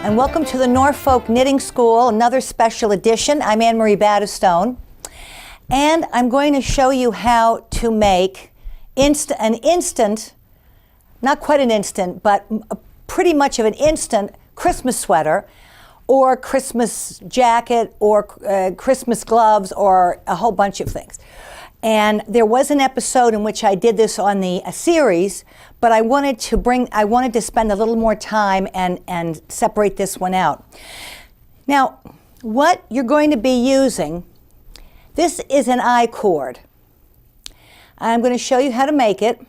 and welcome to the Norfolk Knitting School, another special edition. I'm Marie Battistone, and I'm going to show you how to make an instant, not quite an instant, but pretty much of an instant Christmas sweater, or Christmas jacket, or Christmas gloves, or a whole bunch of things. And there was an episode in which I did this on a series, but I wanted to spend a little more time and separate this one out. Now, what you're going to be using, this is an I-cord. I'm going to show you how to make it.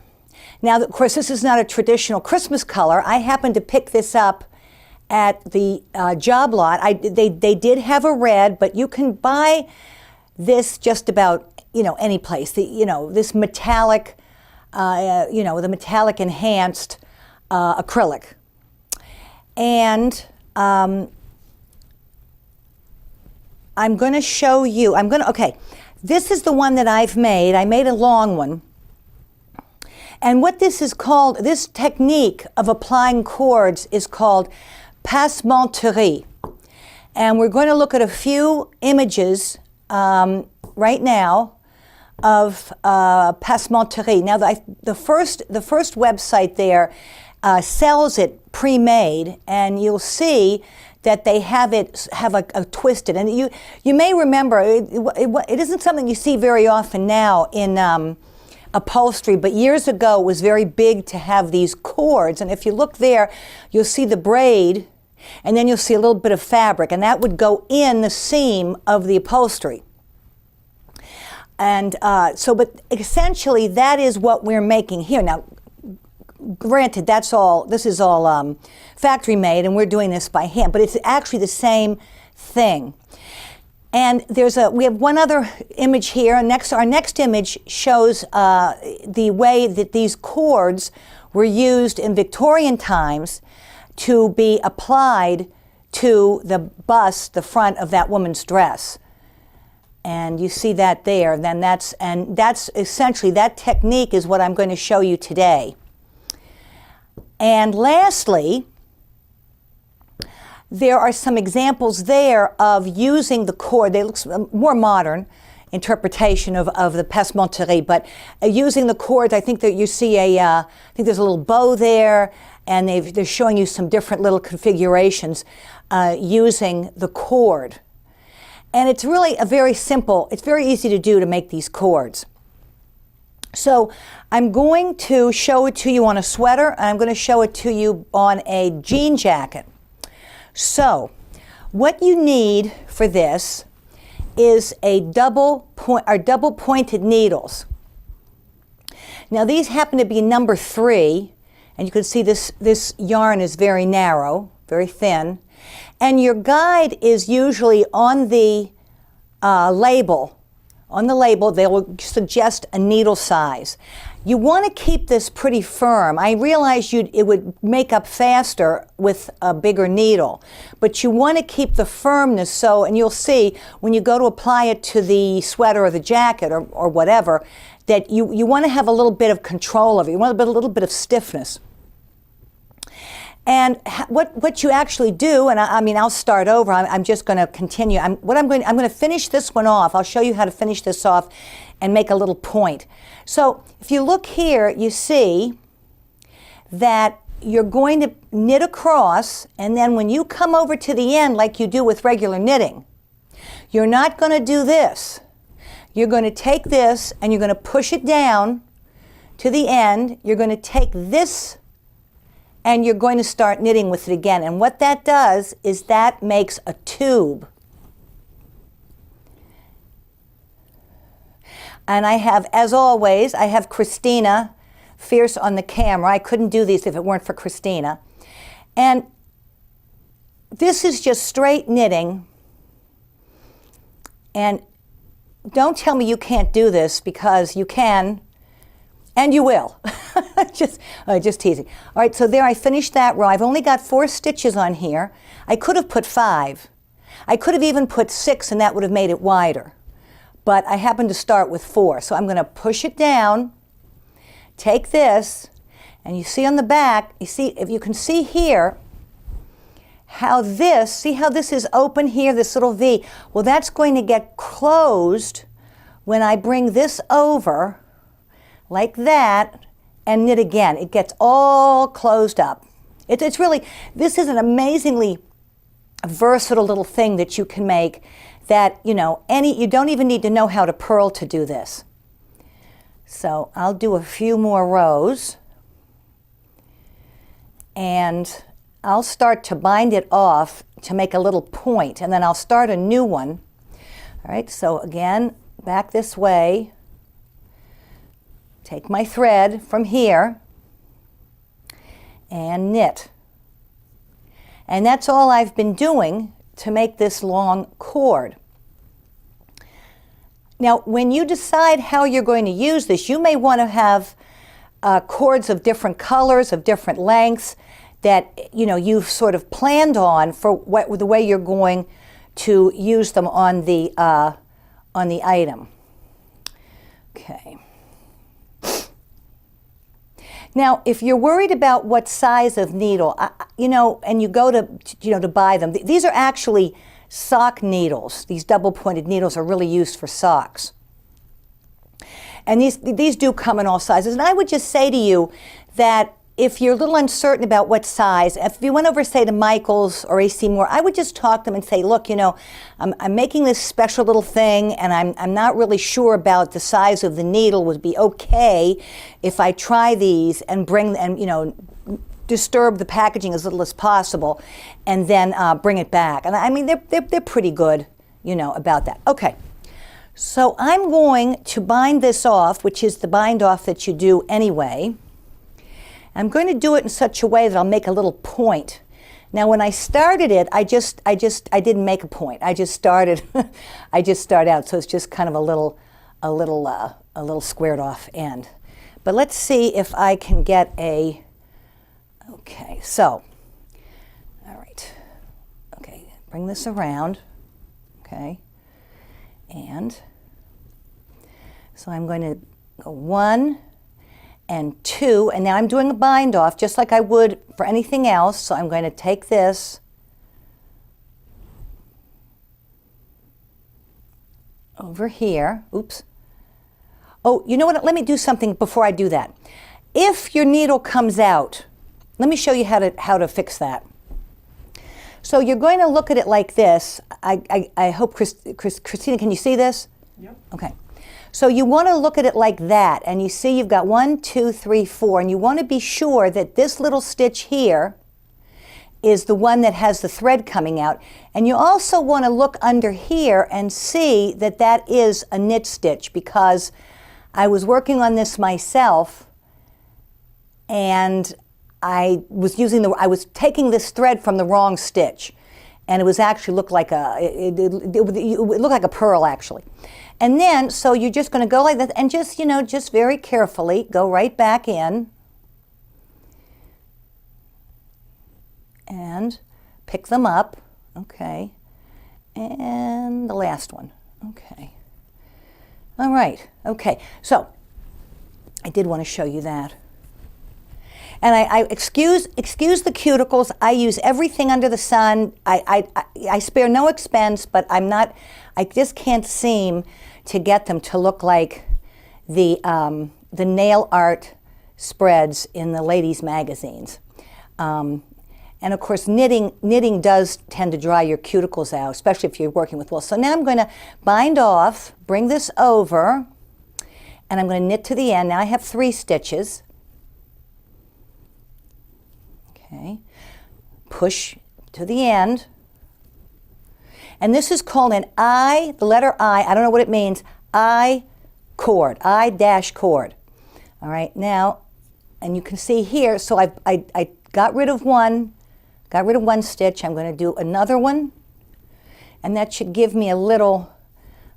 Now, of course, this is not a traditional Christmas color. I happened to pick this up at the job lot. They did have a red, but you can buy this just about any place. This metallic, the metallic enhanced acrylic. And I'm going to show you, okay, this is the one that I've made. I made a long one. And what this is called, this technique of applying cords is called passementerie. And we're going to look at a few images right now of passementerie. Now, the first website there sells it pre-made, and you'll see that they have a twisted. And you may remember it isn't something you see very often now in upholstery, but years ago it was very big to have these cords. And if you look there, you'll see the braid, and then you'll see a little bit of fabric, and that would go in the seam of the upholstery. And but essentially that is what we're making here. Now, granted, this is all factory made, and we're doing this by hand, but it's actually the same thing. And we have one other image here. Our next image shows the way that these cords were used in Victorian times to be applied to the bust, the front of that woman's dress. And you see that there. Then that's essentially, that technique is what I'm going to show you today. And lastly, there are some examples there of using the cord. They look more modern interpretation of the passementerie, but using the cords. I think that you see I think there's a little bow there, and they're showing you some different little configurations using the cord. And it's really it's very easy to do, to make these cords. So I'm going to show it to you on a sweater, and I'm going to show it to you on a jean jacket. So what you need for this is double pointed needles. Now, these happen to be number 3, and you can see this yarn is very narrow, very thin. And your guide is usually on the label. On the label, they will suggest a needle size. You want to keep this pretty firm. I realize it would make up faster with a bigger needle, but you want to keep the firmness and you'll see when you go to apply it to the sweater or the jacket or whatever, that you want to have a little bit of control of it. You want a little bit of stiffness. And what you actually do, and I'll start over. I'm just going to continue. I'm going to finish this one off. I'll show you how to finish this off and make a little point. So if you look here, you see that you're going to knit across, and then when you come over to the end, like you do with regular knitting, you're not going to do this. You're going to take this and you're going to push it down to the end. You're going to take this and you're going to start knitting with it again. And what that does is that makes a tube. And I have, as always, I have Christina Fierce on the camera. I couldn't do these if it weren't for Christina. And this is just straight knitting. And don't tell me you can't do this, because you can, and you will. just teasing. All right, so there I finished that row. I've only got 4 stitches on here. I could have put 5. I could have even put 6, and that would have made it wider. But I happened to start with 4. So I'm going to push it down, take this, and you see on the back, you see, if you can see here, how this, see how this is open here, this little V? Well, that's going to get closed when I bring this over like that and knit again. It gets all closed up. It's really, this is an amazingly versatile little thing that you can make that, you know, you don't even need to know how to purl to do this. So I'll do a few more rows and I'll start to bind it off to make a little point, and then I'll start a new one. All right, so again, back this way, take my thread from here and knit. And that's all I've been doing to make this long cord. Now, when you decide how you're going to use this, you may want to have cords of different colors, of different lengths, that, you know, you've sort of planned on for the way you're going to use them on the item. Okay. Now, if you're worried about what size of needle, you know, and you go to, you know, to buy them, these are actually sock needles. These double-pointed needles are really used for socks. And these do come in all sizes. And I would just say to you that if you're a little uncertain about what size, if you went over, say, to Michael's or AC Moore, I would just talk to them and say, look, you know, I'm making this special little thing, and I'm not really sure about the size of the needle. Would be okay if I try these and you know, disturb the packaging as little as possible, and then bring it back. And I mean, they're pretty good, you know, about that. Okay. So I'm going to bind this off, which is the bind off that you do anyway. I'm going to do it in such a way that I'll make a little point. Now, when I started it, I didn't make a point. I just started out, so it's just kind of a little squared off end. But let's see if I can get okay, so, all right. Okay, bring this around, okay, and so I'm going to go 1 and 2, and now I'm doing a bind off just like I would for anything else. So I'm going to take this over here. Oops. Oh, you know what? Let me do something before I do that. If your needle comes out, let me show you how to fix that. So you're going to look at it like this. I hope Christina, can you see this? Yep. Okay. So you want to look at it like that, and you see you've got 1, 2, 3, 4, and you want to be sure that this little stitch here is the one that has the thread coming out. And you also want to look under here and see that that is a knit stitch, because I was working on this myself, and I was taking this thread from the wrong stitch, and it was actually looked like it looked like a purl actually. And then, so you're just going to go like that, and just, you know, just very carefully go right back in and pick them up, okay, and the last one, okay. All right, okay, so I did want to show you that. And I excuse the cuticles. I use everything under the sun. I spare no expense, but I just can't seem to get them to look like the nail art spreads in the ladies' magazines. And of course, knitting does tend to dry your cuticles out, especially if you're working with wool. So now I'm going to bind off, bring this over, and I'm going to knit to the end. Now I have 3 stitches. Okay, push to the end. And this is called an I, the letter I don't know what it means, I cord, I-dash cord. All right, now, and you can see here, so I got rid of one stitch. I'm going to do another one, and that should give me a little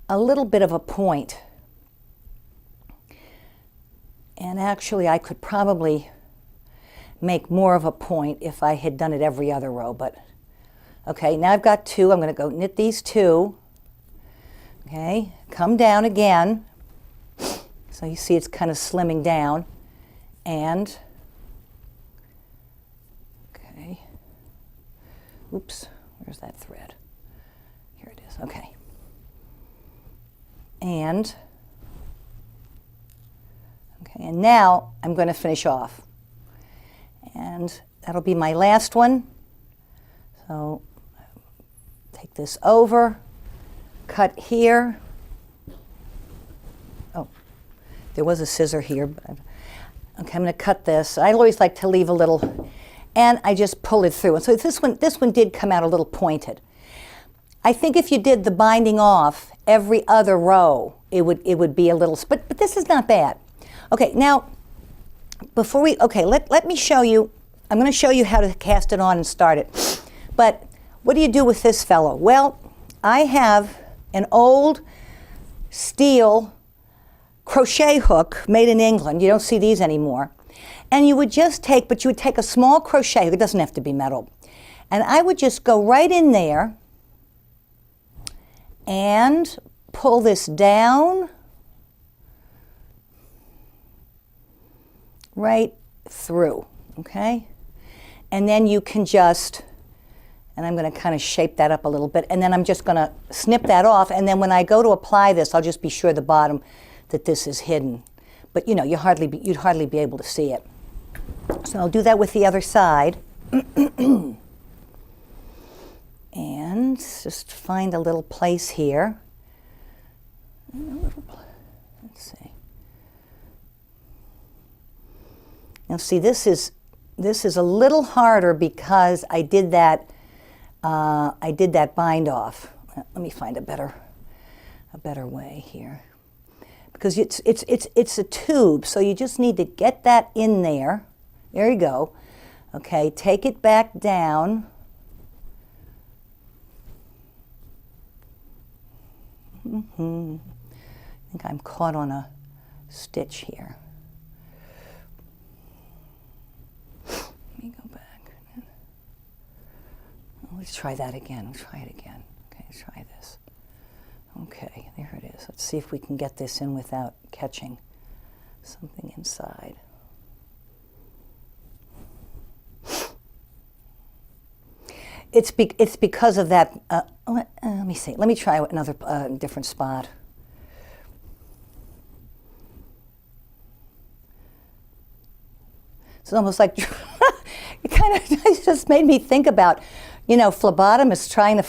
bit of a point. And actually, I could probably make more of a point if I had done it every other row, but okay, now I've got 2. I'm going to go knit these 2. Okay, come down again. So you see it's kind of slimming down. And, okay, oops, where's that thread? Here it is, okay. And now I'm going to finish off. And that'll be my last one. So take this over, cut here. Oh, there was a scissor here. But okay, I'm going to cut this. I always like to leave a little, and I just pull it through. And so this one did come out a little pointed. I think if you did the binding off every other row, it would be a little, but this is not bad. Okay, now, before we, okay, let me show you, I'm going to show you how to cast it on and start it. But what do you do with this fellow? Well, I have an old steel crochet hook made in England. You don't see these anymore. And you would just take, but you would take a small crochet hook, it doesn't have to be metal. And I would just go right in there and pull this down right through, okay? And then you can just, and I'm going to kind of shape that up a little bit, and then I'm just going to snip that off, and then when I go to apply this, I'll just be sure the bottom that this is hidden. But you know, you'd hardly be able to see it. So I'll do that with the other side. And just find a little place here. Let's see. Now see, this is a little harder because I did that bind off. Let me find a better way here, because it's a tube, so you just need to get that in there. There you go. Okay, take it back down. I think I'm caught on a stitch here. Let me go back. Let's try that again. Let's try it again. Okay, let's try this. Okay, there it is. Let's see if we can get this in without catching something inside. It's because of that. Let me see. Let me try another different spot. It's almost like it kind of just made me think about, you know, phlebotomists trying to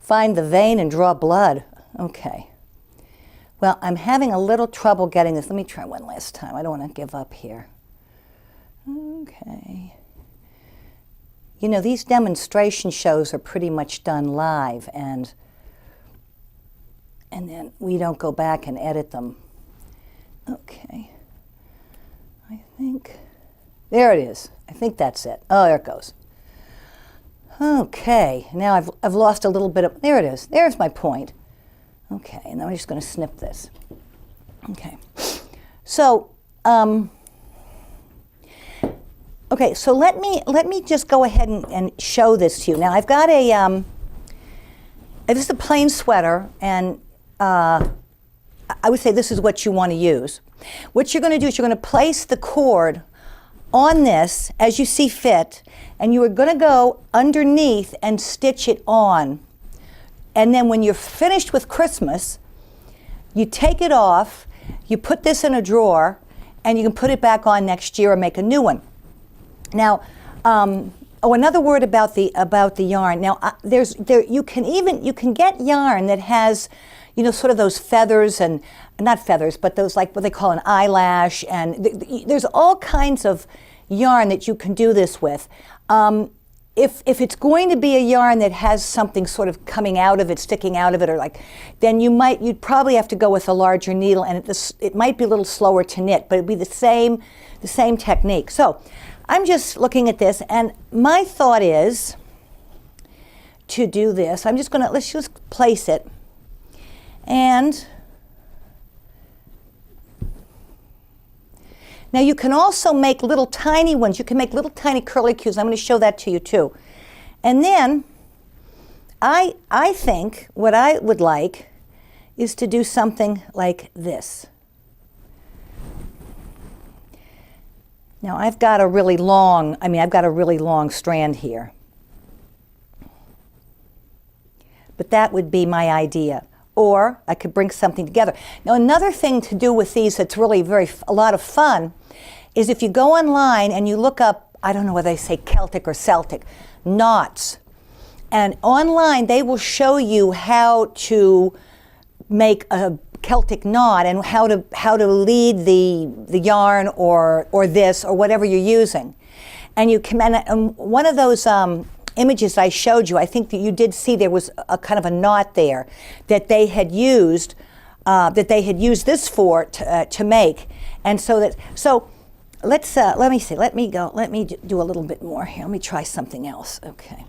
find the vein and draw blood. Okay. Well, I'm having a little trouble getting this. Let me try one last time. I don't want to give up here. Okay. You know, these demonstration shows are pretty much done live, and then we don't go back and edit them. Okay. I think, there it is. I think that's it. Oh, there it goes. Okay, now I've lost a little bit of, there it is. There's my point. Okay, and then I'm just going to snip this. Okay. So, okay, so let me just go ahead and show this to you. Now I've got a this is a plain sweater, and I would say this is what you want to use. What you're going to do is you're going to place the cord on this as you see fit, and you are going to go underneath and stitch it on. And then when you're finished with Christmas, you take it off, you put this in a drawer, and you can put it back on next year or make a new one. Now, another word about the yarn. Now, you can get yarn that has, you know, sort of those feathers, and not feathers, but those, like what they call an eyelash, and there's all kinds of yarn that you can do this with. If it's going to be a yarn that has something sort of coming out of it, sticking out of it, or like, then you'd probably have to go with a larger needle, and it might be a little slower to knit, but it'd be the same technique. So I'm just looking at this, and my thought is to do this. Let's just place it, and now you can also make little tiny ones. You can make little tiny curlicues. I'm going to show that to you too. And then I think what I would like is to do something like this. Now I've got a really long strand here. but that would be my idea. Or I could bring something together. Now, another thing to do with these that's really a lot of fun is if you go online and you look up, I don't know whether they say Celtic or Celtic, knots. And online they will show you how to make a Celtic knot and how to lead the yarn or this or whatever you're using. And you can, and one of those images I showed you, I think that you did see there was a kind of a knot there that they had used this for to make. And so let me see, let me do a little bit more here. Let me try something else. Okay.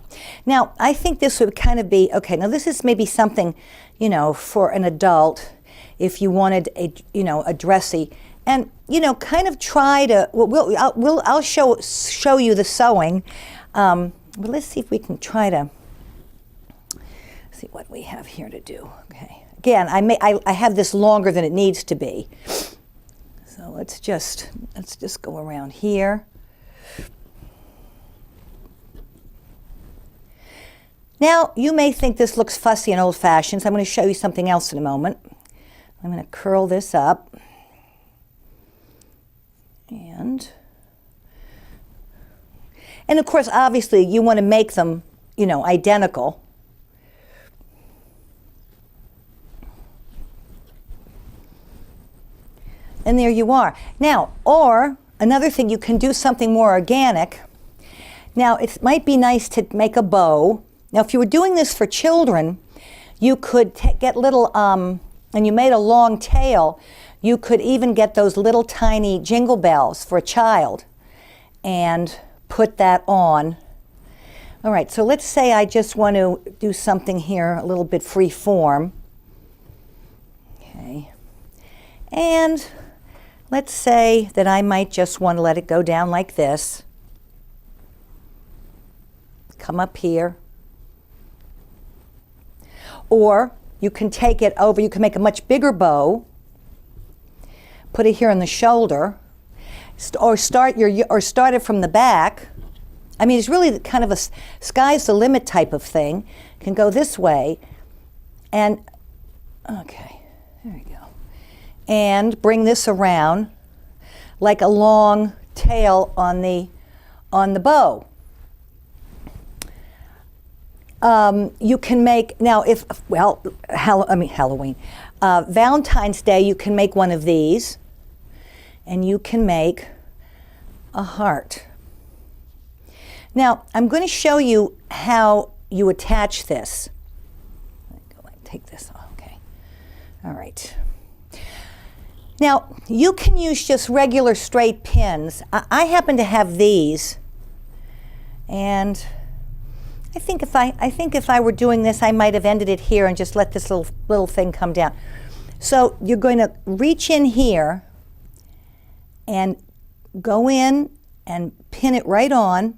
Now, I think this would kind of be, okay, now this is maybe something, you know, for an adult if you wanted a dressy, and, you know, kind of try to, I'll show you the sewing. But let's see if we can try to see what we have here to do. Okay. Again, I have this longer than it needs to be. So let's just go around here. Now, you may think this looks fussy and old-fashioned, so I'm going to show you something else in a moment. I'm going to curl this up. And of course, obviously, you want to make them, you know, identical. And there you are. Now, or another thing, you can do something more organic. Now, it might be nice to make a bow. Now, if you were doing this for children, you could get little, and you made a long tail, you could even get those little tiny jingle bells for a child and put that on. All right, so let's say I just want to do something here a little bit free form. Okay. And let's say that I might just want to let it go down like this. Come up here. Or you can take it over, you can make a much bigger bow, put it here on the shoulder, or start it from the back. I mean, it's really kind of a sky's the limit type of thing. Can go this way, and okay, there we go. And bring this around like a long tail on the bow. You can make, now Halloween, Valentine's Day, you can make one of these, and you can make a heart. Now, I'm going to show you how you attach this. Take this off, okay. All right. Now, you can use just regular straight pins. I happen to have these, and I think if I were doing this, I might have ended it here and just let this little thing come down. So you're going to reach in here and go in and pin it right on.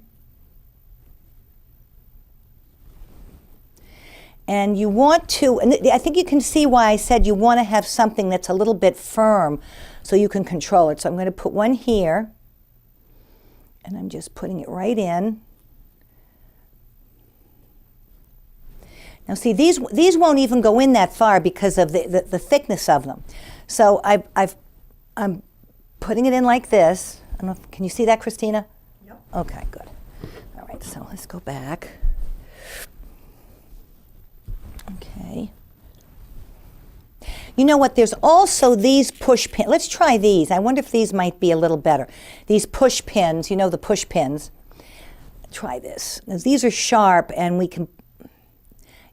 And you want to, and I think you can see why I said you want to have something that's a little bit firm so you can control it. So I'm going to put one here, and I'm just putting it right in. Now see, these won't even go in that far because of the thickness of them. So I'm putting it in like this. I don't know can you see that, Christina? Yep. Okay, good. All right, so let's go back. Okay. You know what? There's also these push pins. Let's try these. I wonder if these might be a little better. These push pins, you know the push pins. Try this. Now, these are sharp, and we can,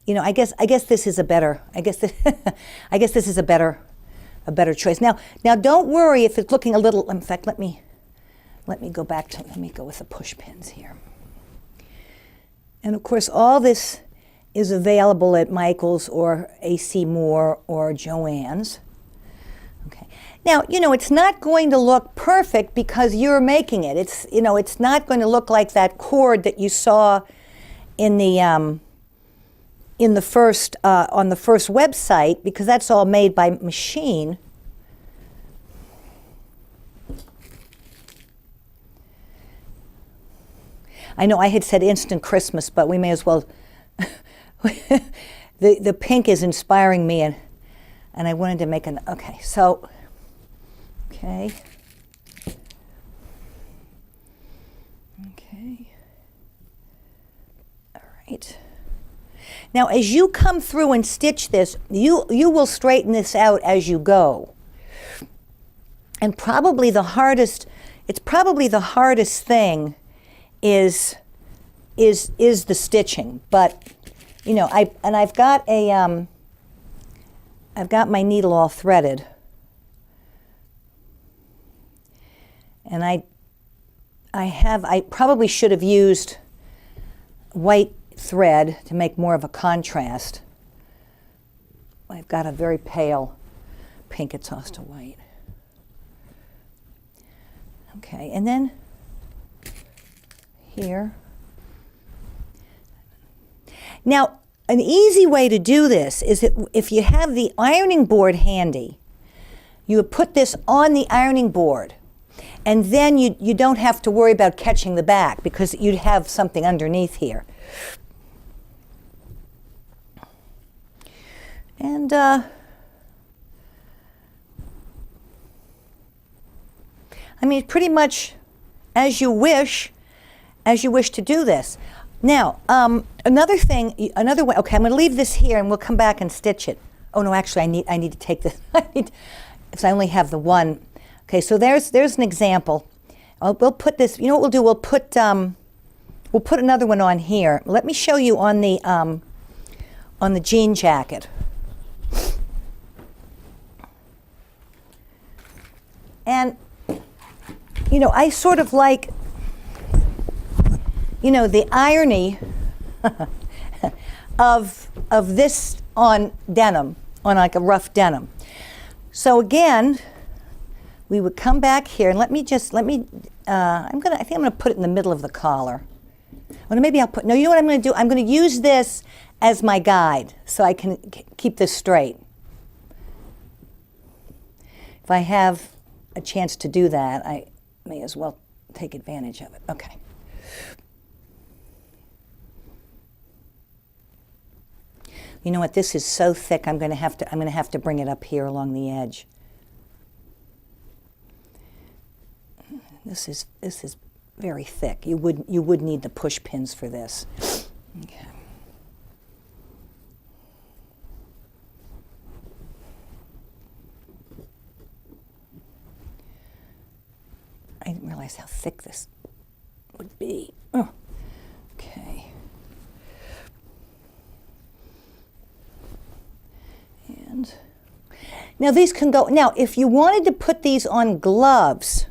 you know, I guess this is a better. I guess this is a better choice. Now don't worry if it's looking a little. In fact, let me go back to. Let me go with the push pins here. And of course, all this is available at Michael's or A.C. Moore or Joann's. Okay. Now, you know, it's not going to look perfect because you're making it. It's, you know, it's not going to look like that cord that you saw in the first on the first website, because that's all made by machine. I know I had said instant Christmas, but we may as well the pink is inspiring me, and I wanted to make an, okay, so, okay. Okay. All right. Now, as you come through and stitch this, you will straighten this out as you go. And probably the hardest, it's probably the hardest thing is the stitching. But, you know, I've got a, I've got my needle all threaded. And I probably should have used white thread to make more of a contrast. I've got a very pale pink, it's tossed to white. Okay, and then here. Now, an easy way to do this is that if you have the ironing board handy, you would put this on the ironing board, and then you don't have to worry about catching the back because you'd have something underneath here. And I mean, pretty much as you wish to do this. Now, another thing, another way. Okay, I'm going to leave this here, and we'll come back and stitch it. Oh no, actually, I need to take this. If I only have the one. Okay, so there's an example. We'll put this. You know what we'll do? We'll put another one on here. Let me show you on the jean jacket. And you know, I sort of like, you know, the irony of this on denim, on like a rough denim. So again, we would come back here, and I think I'm gonna put it in the middle of the collar. Well, maybe I'll put, no, you know what I'm gonna do? I'm gonna use this as my guide so I can keep this straight. If I have a chance to do that, I may as well take advantage of it. Okay. You know what? This is so thick. I'm going to have to bring it up here along the edge. This is very thick. You would need the push pins for this. Okay. I didn't realize how thick this would be. Oh, okay. And now these can go, now if you wanted to put these on gloves,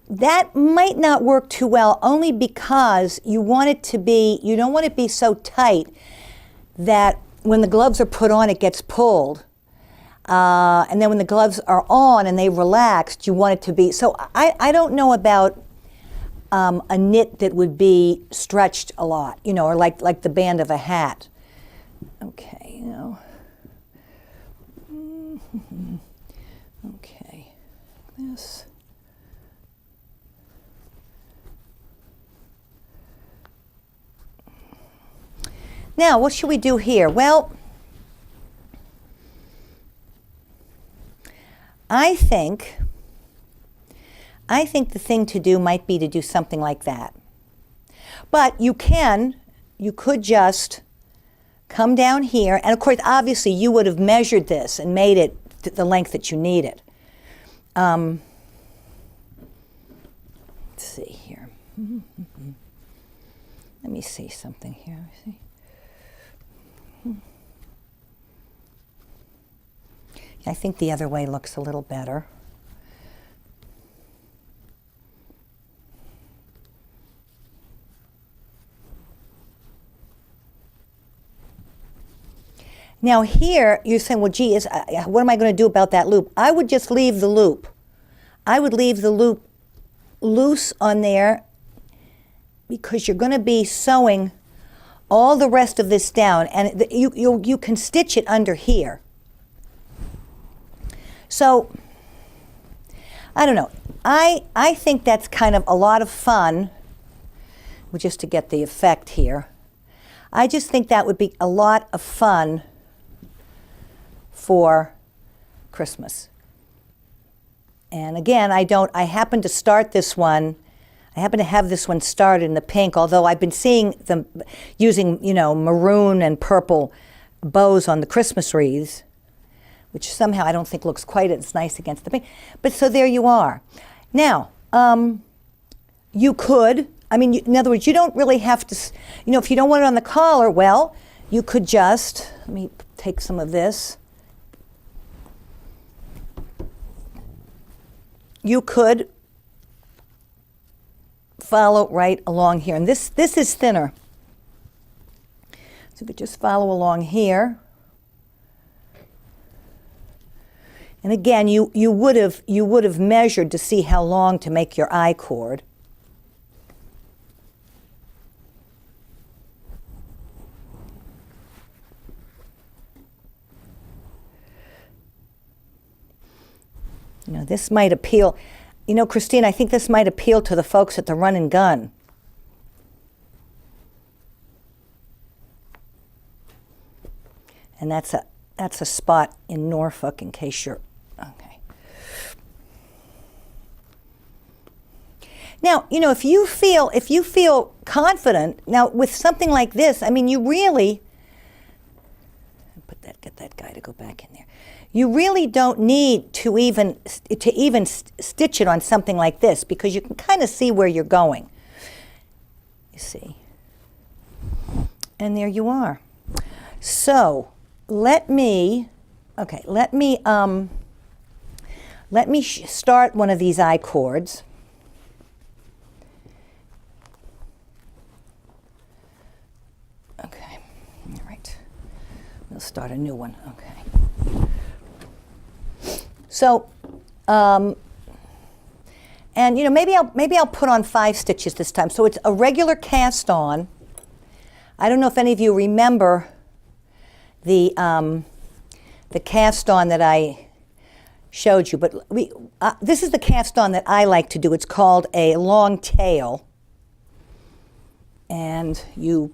that might not work too well, only because you don't want it to be so tight that when the gloves are put on, it gets pulled. And then when the gloves are on and they relaxed, you want it to be, so I don't know about a knit that would be stretched a lot, you know, or like the band of a hat. Okay, you know. Okay, this. Now, what should we do here? Well, I think the thing to do might be to do something like that. But you could just come down here, and of course, obviously, you would have measured this and made it the length that you needed. Let's see here. Let me see something here. I think the other way looks a little better. Now here, you're saying, well, gee, what am I going to do about that loop? I would just leave the loop. I would leave the loop loose on there because you're going to be sewing all the rest of this down, and you can stitch it under here. So, I don't know. I think that's kind of a lot of fun, just to get the effect here. I just think that would be a lot of fun for Christmas. And again, I happen to start this one, I happen to have this one started in the pink, although I've been seeing them using, maroon and purple bows on the Christmas wreaths, which somehow I don't think looks quite as nice against the pink. But so there you are. Now, you could, in other words, you don't really have to, if you don't want it on the collar, well, you could just, let me take some of this. You could follow right along here. And this is thinner. So you could just follow along here. And again, you would have measured to see how long to make your I cord. This might appeal. Christine, I think this might appeal to the folks at the Run and Gun. And that's a spot in Norfolk, in case you're okay. Now, if you feel confident now with something like this, you really get that guy to go back in there. You really don't need to even stitch it on something like this, because you can kind of see where you're going. You see. And there you are. So let me start one of these I cords. Okay, all right. We'll start a new one. Okay. So, and maybe I'll put on 5 stitches this time. So it's a regular cast on. I don't know if any of you remember the cast on that I showed you, but this is the cast on that I like to do. It's called a long tail, and you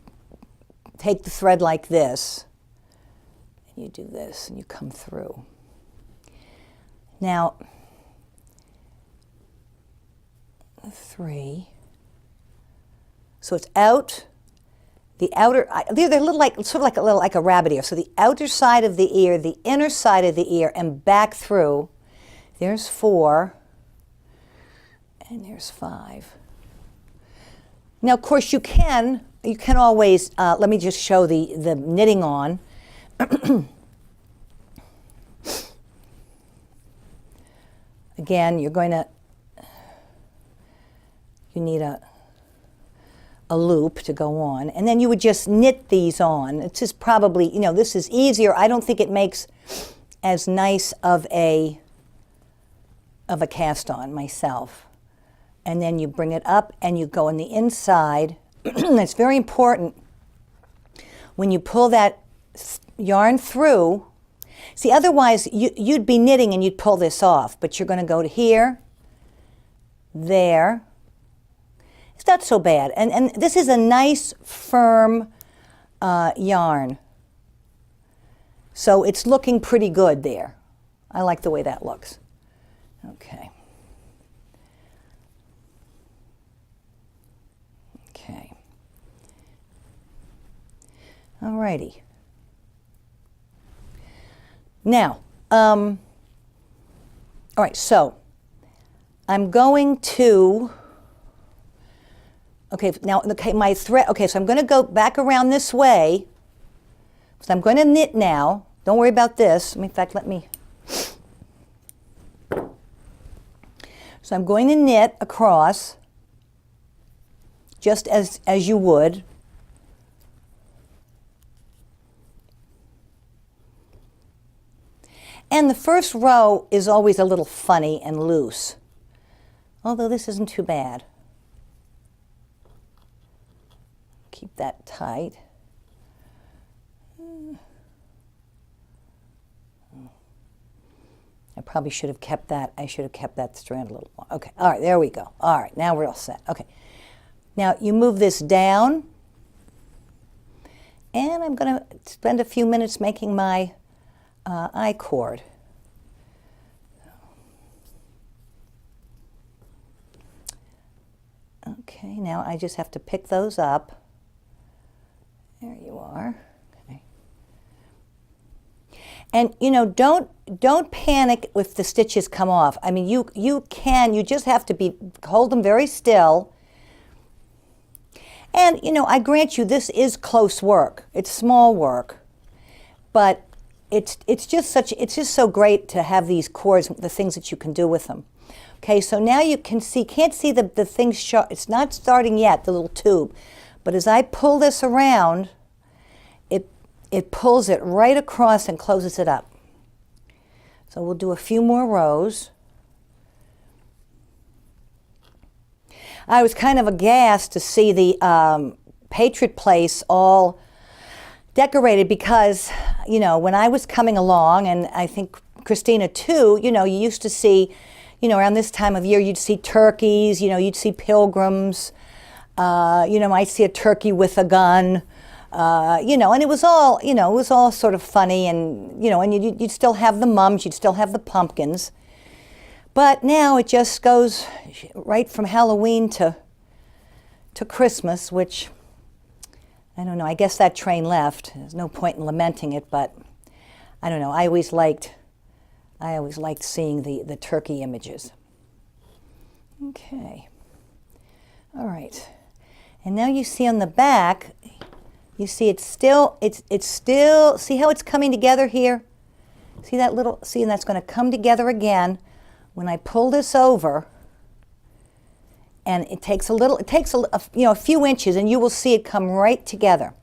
take the thread like this, and you do this, and you come through. Now, 3. So it's out, the outer. They're little like a rabbit ear. So the outer side of the ear, the inner side of the ear, and back through. There's 4, and there's 5. Now, of course, you can always. Let me just show the knitting on. Again, you need a loop to go on, and then you would just knit these on. It's just probably, this is easier. I don't think it makes as nice of a cast on myself. And then you bring it up and you go on the inside. It's very important when you pull that yarn through. See, otherwise you'd be knitting and you'd pull this off, but you're going to go to here, there. It's not so bad. And this is a nice, firm yarn. So it's looking pretty good there. I like the way that looks. Okay. Okay. All righty. Now, all right, so I'm going to, my thread, so I'm going to go back around this way. So I'm going to knit now. Don't worry about this. In fact, so I'm going to knit across, just as you would. And the first row is always a little funny and loose, although this isn't too bad. Keep that tight. I probably should have kept that. I should have kept that strand a little long. Okay, all right, there we go. All right, now we're all set. Okay, now you move this down, And I'm going to spend a few minutes making my I-cord. Okay, now I just have to pick those up. There you are. Okay. And you know, don't panic if the stitches come off. I mean, you just have to hold them very still. And you know, I grant you, this is close work. It's small work, but it's just so great to have these cords, the things that you can do with them. Okay, so now you can't see the things show. It's not starting yet, the little tube, but as I pull this around, it pulls it right across and closes it up. So we'll do a few more rows. I was kind of aghast to see the Patriot Place all decorated because, you know, when I was coming along, and I think Christina too, you know, you used to see, you know, around this time of year, you'd see turkeys, you know, you'd see pilgrims, you know, might see a turkey with a gun, you know, and it was all, you know, it was all sort of funny, and, you know, and you'd still have the mums, you'd still have the pumpkins. But now it just goes right from Halloween to Christmas, which, I don't know, I guess that train left. There's no point in lamenting it, but I don't know, I always liked seeing the turkey images. Okay. All right. And now you see on the back, you see it's still, see how it's coming together here? See that little, see, and that's going to come together again when I pull this over. And it takes a few inches, and you will see it come right together.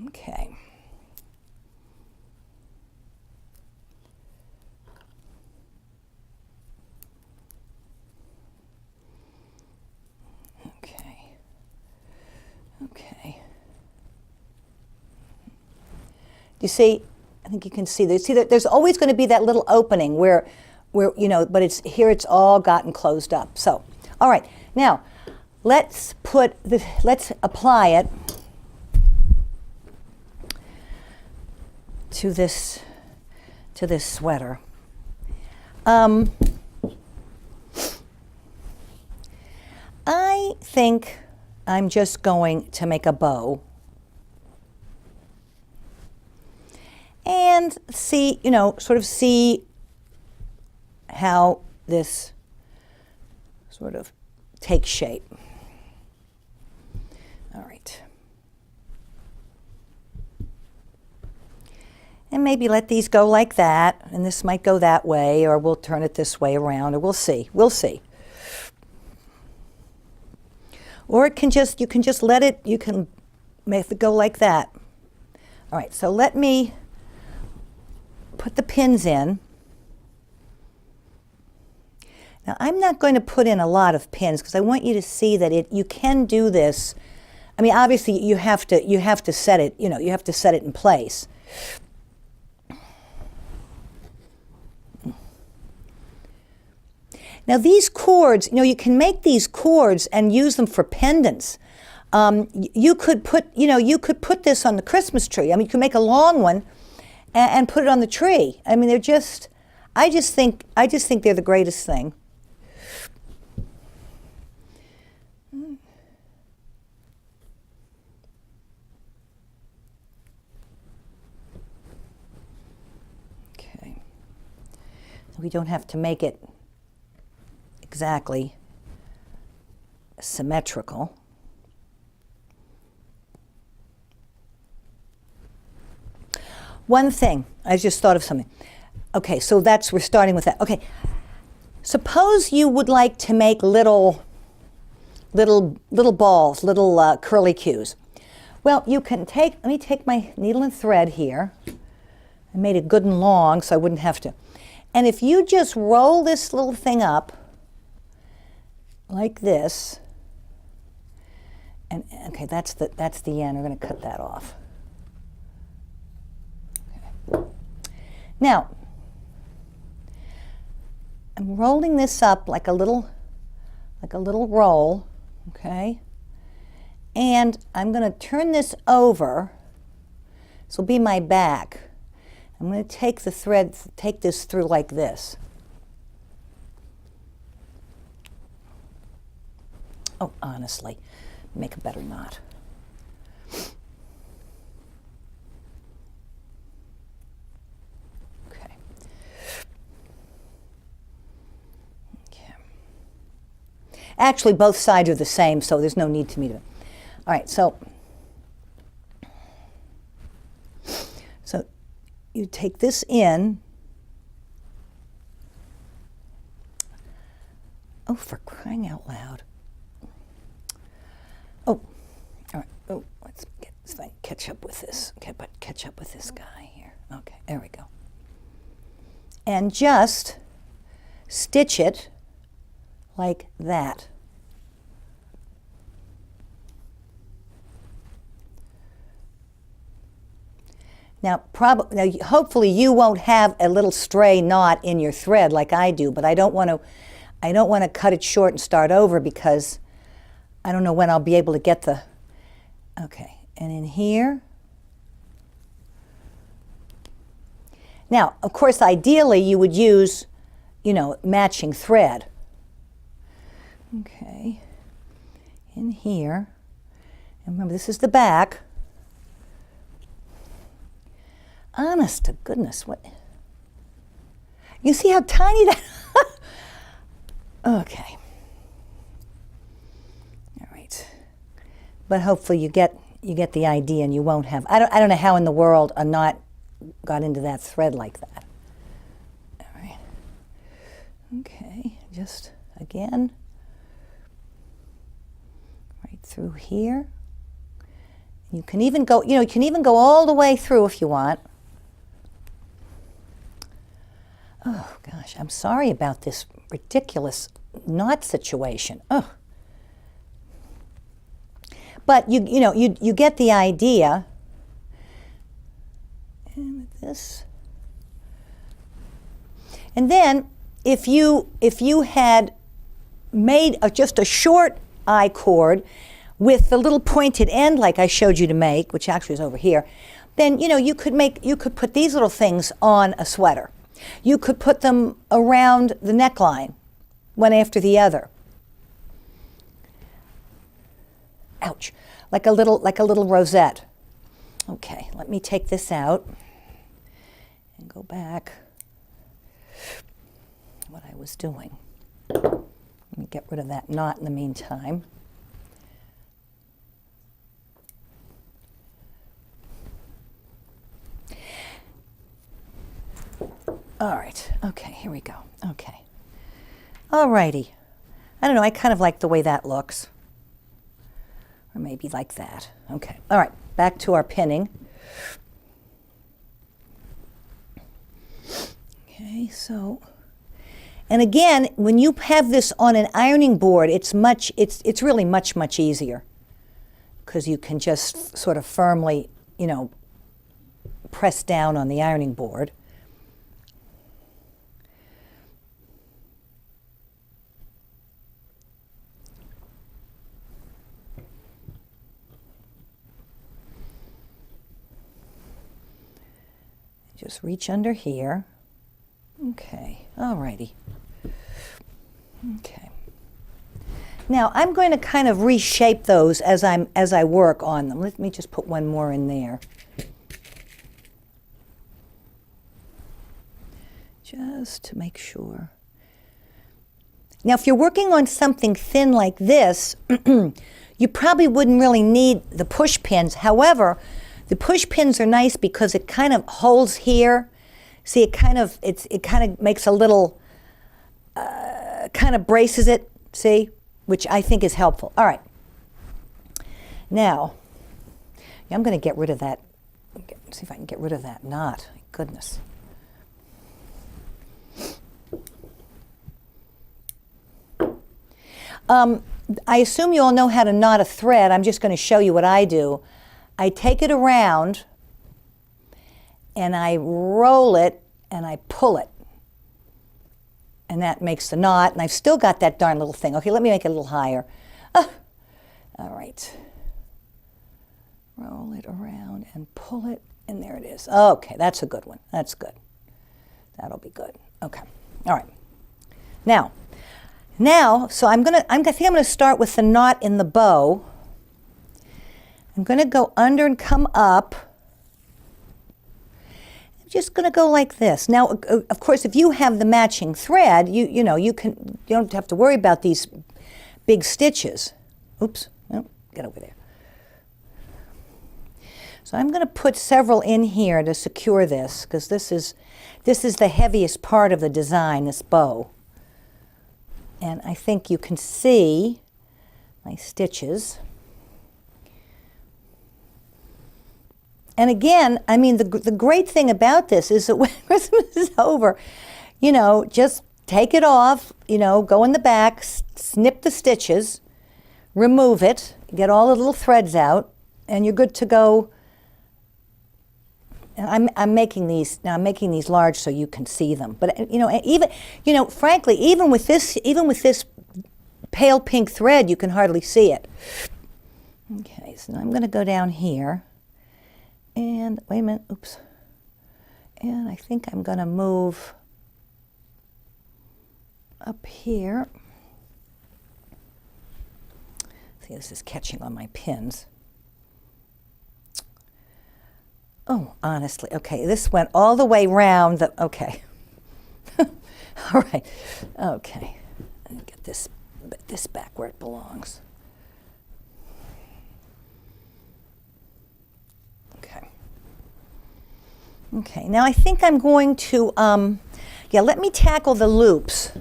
Okay. Okay. You see, I think you can see this. See that there's always going to be that little opening where you know, but it's all gotten closed up. So, all right. Now, let's apply it to this sweater. I think I'm just going to make a bow and see, you know, sort of see how this sort of takes shape. All right. And maybe let these go like that, and this might go that way, or we'll turn it this way around, or we'll see. We'll see. Or you can just let it, you can make it go like that. All right, so let me put the pins in. Now I'm not going to put in a lot of pins because I want you to see that you can do this. I mean, obviously you have to set it, you know, you have to set it in place. Now these cords, you know, you can make these cords and use them for pendants. You could put this on the Christmas tree. I mean, you could make a long one and put it on the tree. I mean, I just think they're the greatest thing. Okay. We don't have to make it exactly symmetrical. One thing, I just thought of something. Okay, so we're starting with that. Okay, suppose you would like to make little balls, little curly cues. Well, you can let me take my needle and thread here. I made it good and long so I wouldn't have to. And if you just roll this little thing up like this, and okay, that's the end. We're going to cut that off. Okay. Now, I'm rolling this up like a little roll, okay? And I'm going to turn this over. This will be my back. I'm going to take the thread, take this through like this. Oh, honestly, make a better knot. Okay. Okay. Actually, both sides are the same, so there's no need to me to. All right, so you take this in. Oh, for crying out loud. Oh, all right. Oh, let's get this thing, catch up with this. Okay, but catch up with this guy here. Okay, there we go. And just stitch it like that. Now, hopefully you won't have a little stray knot in your thread like I do, but I don't want to cut it short and start over because I don't know when I'll be able to get the, okay, and in here. Now, of course, ideally you would use, matching thread. Okay, in here, and remember this is the back. Honest to goodness, what? You see how tiny that? Okay. All right. But hopefully you get the idea, and you won't have. I don't know how in the world a knot got into that thread like that. All right. Okay. Just again, right through here. You can even go. You can even go all the way through if you want. Oh, gosh, I'm sorry about this ridiculous knot situation. Oh. But, you get the idea. And this. And then, if you had made just a short I-cord with the little pointed end like I showed you to make, which actually is over here, then, you could put these little things on a sweater. You could put them around the neckline, one after the other. Ouch, like a little rosette. Okay, let me take this out and go back to what I was doing. Let me get rid of that knot in the meantime. All right, okay, here we go, okay. All righty, I don't know, I kind of like the way that looks. Or maybe like that, okay. All right, back to our pinning. Okay, so, and again, when you have this on an ironing board, it's really much easier because you can just sort of firmly, press down on the ironing board. Just reach under here. Okay, all righty. Okay. Now I'm going to kind of reshape those as I work on them. Let me just put one more in there. Just to make sure. Now if you're working on something thin like this, you probably wouldn't really need the push pins. However, the push pins are nice because it kind of holds here. See, it kind of makes a little, kind of braces it, see, which I think is helpful. All right. Now, I'm going to get rid of that. See if I can get rid of that knot. Goodness. I assume you all know how to knot a thread. I'm just going to show you what I do. I take it around and I roll it and I pull it. And that makes the knot, and I've still got that darn little thing. Okay, let me make it a little higher. All right. roll it around and pull it, and there it is. Okay, that's a good one. That's good. That'll be good. Okay. All right. Now, so I think I'm gonna start with the knot in the bow. I'm gonna go under and come up. I'm just gonna go like this. Now, of course, if you have the matching thread, you don't have to worry about these big stitches. Oops, no, get over there. So I'm going to put several in here to secure this, because this is the heaviest part of the design, this bow. And I think you can see my stitches. And again, I mean, the great thing about this is that when Christmas is over, just take it off, go in the back, snip the stitches, remove it, get all the little threads out, and you're good to go. I'm making these now. I'm making these large so you can see them. But frankly, even with this pale pink thread, you can hardly see it. Okay, so I'm going to go down here, and wait a minute. Oops. And I think I'm going to move up here. See, this is catching on my pins. Oh, honestly, okay, this went all the way round. Okay. All right, okay. Get this back where it belongs. Okay. Okay, now I think I'm going to, let me tackle the loops.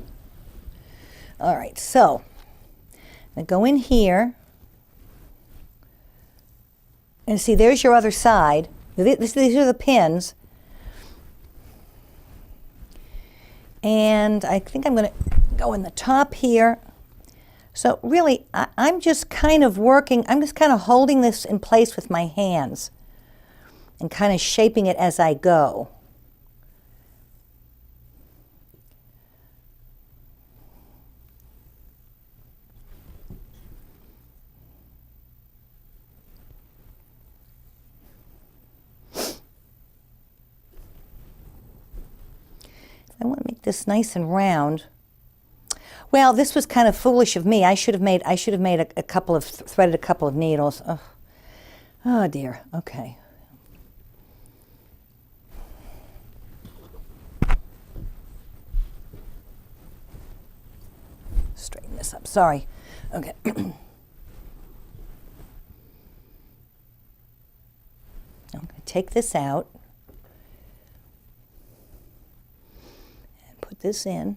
All right, so I go in here. And see, there's your other side. These are the pins. And I think I'm going to go in the top here. So really, I'm just kind of holding this in place with my hands and kind of shaping it as I go. I want to make this nice and round. Well, this was kind of foolish of me. I should have made a couple of threaded a couple of needles. Oh dear. Okay. Straighten this up. Sorry. Okay. I'm going to take this out. Put this in.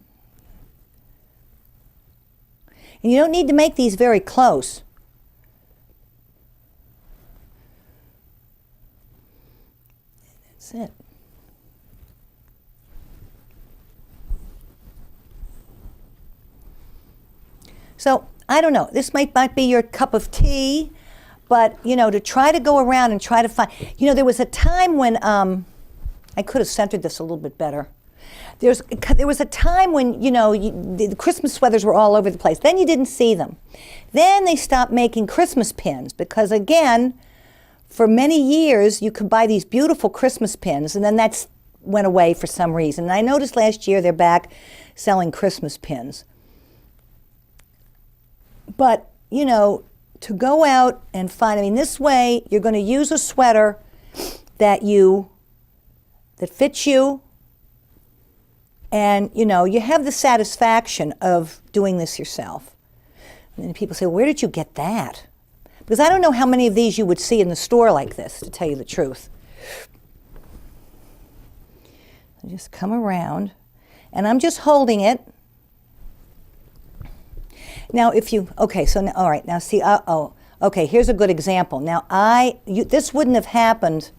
And you don't need to make these very close. That's it. So, I don't know, this might be your cup of tea, but, to try to go around and try to find, there was a time when, I could have centered this a little bit better. There was a time when, the Christmas sweaters were all over the place. Then you didn't see them. Then they stopped making Christmas pins because, again, for many years, you could buy these beautiful Christmas pins, and then that went away for some reason. And I noticed last year they're back selling Christmas pins. But, to go out and find, this way, you're going to use a sweater that fits you. And, you have the satisfaction of doing this yourself. And then people say, where did you get that? Because I don't know how many of these you would see in the store like this, to tell you the truth. I just come around, and I'm just holding it. Now, all right, now see, okay, here's a good example. Now, this wouldn't have happened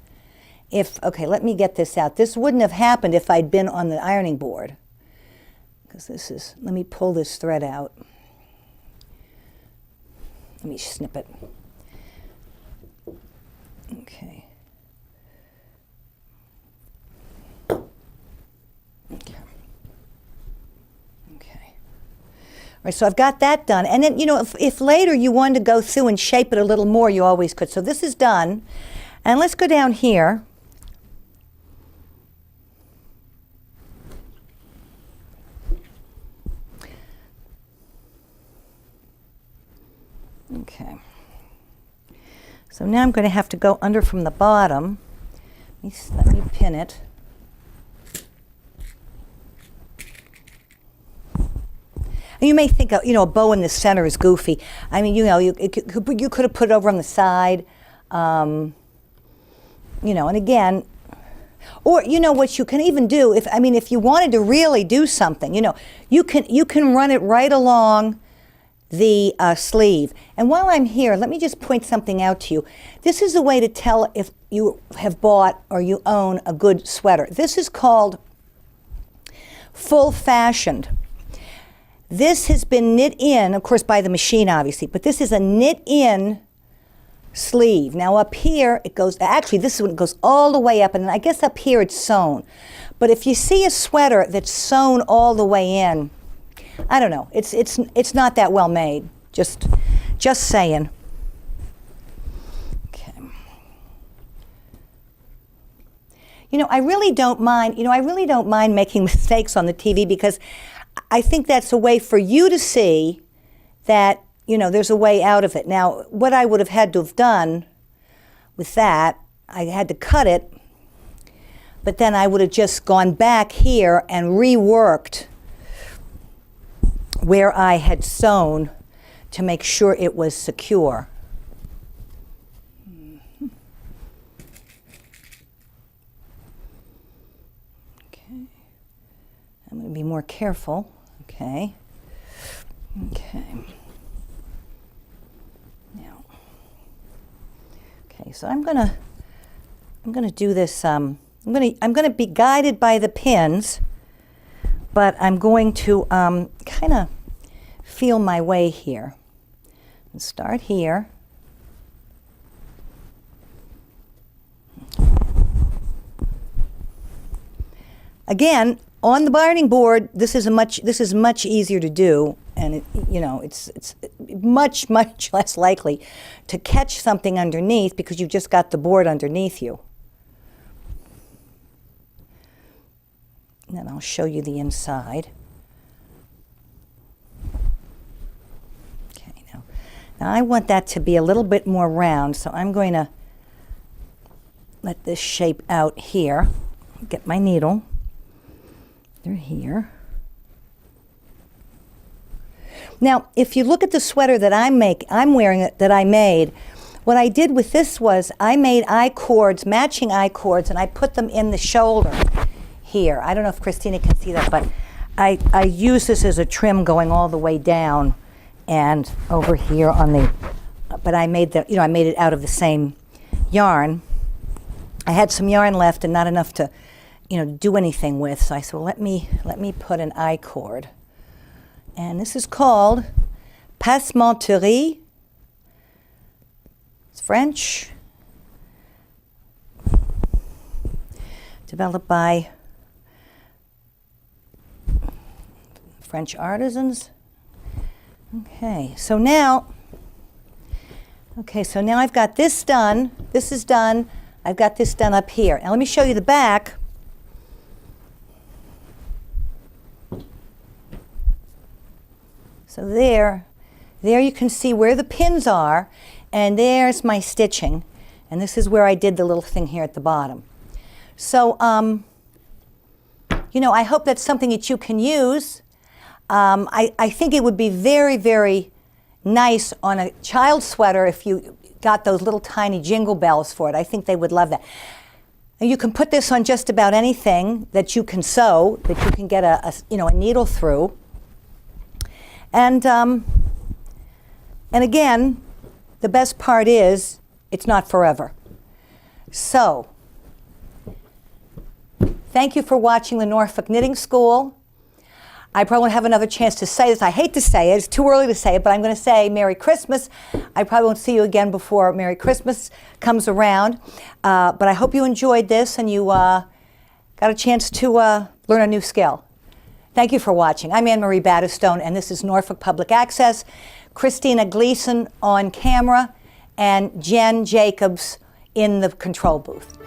let me get this out. This wouldn't have happened if I'd been on the ironing board. Because let me pull this thread out. Let me snip it. Okay. Okay. Right, so I've got that done. And then, you know, if later you wanted to go through and shape it a little more, you always could. So this is done. And let's go down here. Okay. So now I'm going to have to go under from the bottom. Let me pin it. And you may think, you know, a bow in the center is goofy. I mean, you know, you could have put it over on the side, you know, and again, or you know what you can even do, if you wanted to really do something, you know, you can run it right along the sleeve. And while I'm here, let me just point something out to you. This is a way to tell if you have bought or you own a good sweater. This is called full fashioned. This has been knit in, of course, by the machine, obviously, but this is a knit in sleeve. Now up here, it goes, actually this one goes all the way up, and I guess up here it's sewn. But if you see a sweater that's sewn all the way in, I don't know, it's not that well made. Just saying. Okay. You know, I really don't mind making mistakes on the TV, because I think that's a way for you to see that, you know, there's a way out of it. Now, what I would have had to have done with that, I had to cut it, but then I would have just gone back here and reworked where I had sewn to make sure it was secure. Okay. I'm going to be more careful. Okay. Okay. Now. Okay, so I'm going to do this I'm going to be guided by the pins, but I'm going to kind of feel my way here. And start here. Again, on the darning board, this is much easier to do, and it's much less likely to catch something underneath because you've just got the board underneath you. And then I'll show you the inside. Okay, now I want that to be a little bit more round, so I'm going to let this shape out here. Get my needle. They're here. Now, if you look at the sweater that I'm wearing that I made, what I did with this was I made I-cords, matching I-cords, and I put them in the shoulder here. I don't know if Christina can see that, but I use this as a trim going all the way down and over here on the, but I made I made it out of the same yarn. I had some yarn left and not enough to, do anything with, so I said, well, let me put an I-cord. And this is called passementerie. It's French. Developed by French artisans. Okay, so now I've got this done. This is done. I've got this done up here. Now let me show you the back. So there you can see where the pins are, and there's my stitching, and this is where I did the little thing here at the bottom. So, I hope that's something that you can use. I think it would be very, very nice on a child's sweater if you got those little tiny jingle bells for it. I think they would love that. And you can put this on just about anything that you can sew, that you can get a needle through. And again, the best part is it's not forever. So, thank you for watching the Norfolk Knitting School. I probably won't have another chance to say this. I hate to say it. It's too early to say it, but I'm going to say Merry Christmas. I probably won't see you again before Merry Christmas comes around. But I hope you enjoyed this and you got a chance to learn a new skill. Thank you for watching. I'm Marie Battistone, and this is Norfolk Public Access. Christina Gleason on camera, and Jen Jacobs in the control booth.